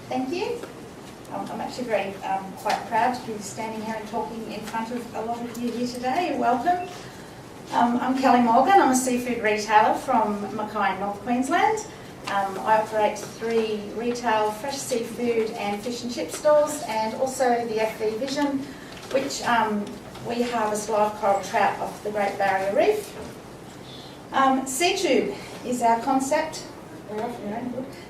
Thank you. I'm actually very quite proud to be standing here and talking in front of a lot of you here today. Welcome. I'm Kelly Morgan. I'm a seafood retailer from Mackay, North Queensland. I operate 3 retail fresh seafood and fish and chip stores, and also the FV Vision, which we harvest live coral trout off the Great Barrier Reef. Seatube is our concept.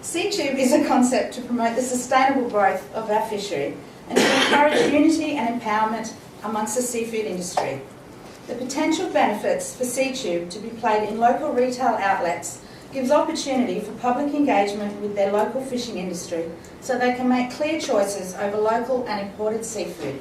Seatube is a concept to promote the sustainable growth of our fishery and to encourage unity and empowerment amongst the seafood industry. The potential benefits for Seatube to be played in local retail outlets gives opportunity for public engagement with their local fishing industry so they can make clear choices over local and imported seafood.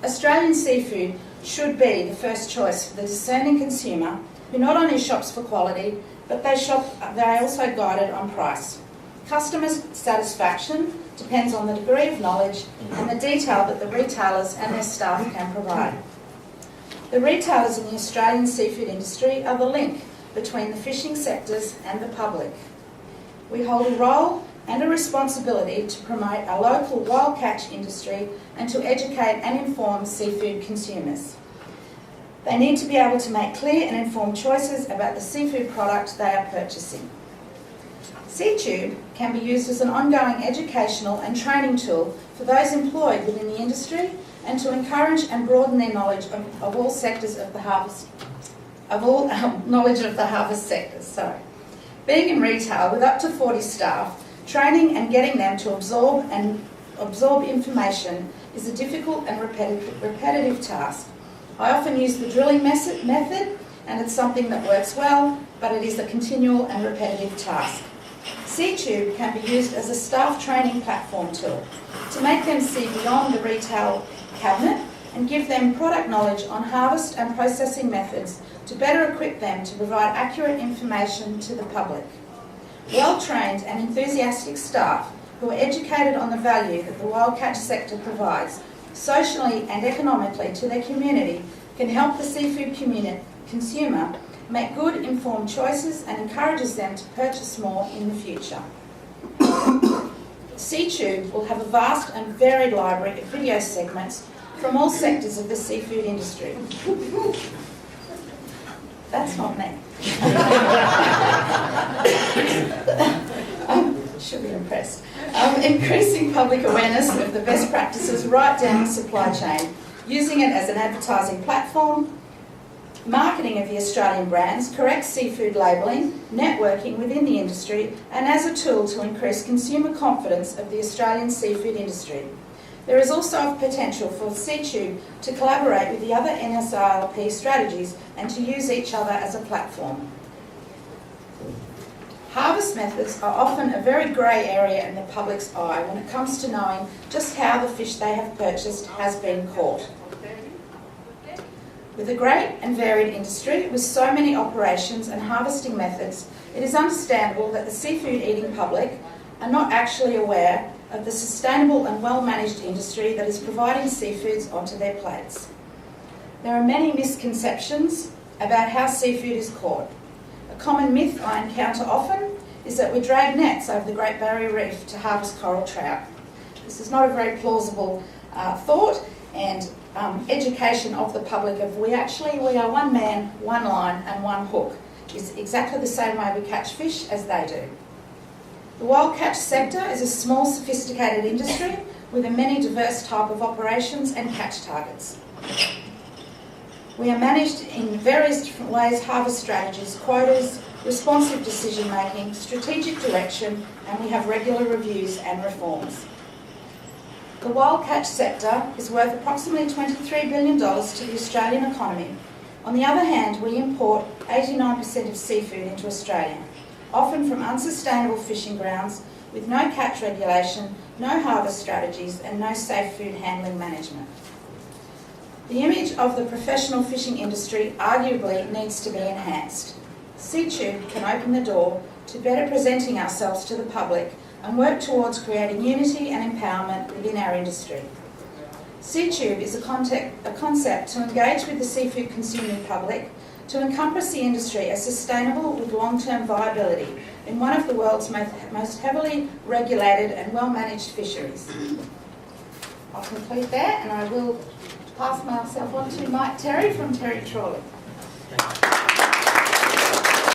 Australian seafood should be the first choice for the discerning consumer who not only shops for quality, but they are also guided on price. Customer satisfaction depends on the degree of knowledge and the detail that the retailers and their staff can provide. The retailers in the Australian seafood industry are the link between the fishing sectors and the public. We hold a role and a responsibility to promote our local wild catch industry and to educate and inform seafood consumers. They need to be able to make clear and informed choices about the seafood product they are purchasing. Seatube can be used as an ongoing educational and training tool for those employed within the industry and to encourage and broaden their knowledge of all sectors of the harvest, sectors. Being in retail with up to 40 staff, training and getting them to absorb information is a difficult and repetitive task. I often use the drilling method, and it's something that works well, but it is a continual and repetitive task. Seatube can be used as a staff training platform tool to make them see beyond the retail cabinet and give them product knowledge on harvest and processing methods to better equip them to provide accurate information to the public. Well-trained and enthusiastic staff who are educated on the value that the wild catch sector provides socially and economically to their community can help the seafood consumer make good informed choices and encourages them to purchase more in the future. Seatube will have a vast and varied library of video segments from all sectors of the seafood industry. That's not me. Should be impressed. Increasing public awareness of the best practices right down the supply chain, using it as an advertising platform, marketing of the Australian brands, correct seafood labelling, networking within the industry, and as a tool to increase consumer confidence of the Australian seafood industry. There is also a potential for Seatube to collaborate with the other NSILP strategies and to use each other as a platform. Harvest methods are often a very grey area in the public's eye when it comes to knowing just how the fish they have purchased has been caught. With a great and varied industry with so many operations and harvesting methods, it is understandable that the seafood eating public are not actually aware of the sustainable and well-managed industry that is providing seafoods onto their plates. There are many misconceptions about how seafood is caught. A common myth I encounter often is that we drag nets over the Great Barrier Reef to harvest coral trout. This is not a very plausible thought, and education of the public of we are one man, one line and one hook is exactly the same way we catch fish as they do. The wild catch sector is a small, sophisticated industry with a many diverse type of operations and catch targets. We are managed in various different ways: harvest strategies, quotas, responsive decision making, strategic direction, and we have regular reviews and reforms. The wild catch sector is worth approximately $23 billion to the Australian economy. On the other hand, we import 89% of seafood into Australia, often from unsustainable fishing grounds with no catch regulation, no harvest strategies and no safe food handling management. The image of the professional fishing industry arguably needs to be enhanced. Seatube can open the door to better presenting ourselves to the public and work towards creating unity and empowerment within our industry. Seatube is a concept to engage with the seafood consuming public to encompass the industry as sustainable with long-term viability, in one of the world's most heavily regulated and well-managed fisheries. I'll conclude there, and I will pass myself on to Mike Terry from Terry Trawley.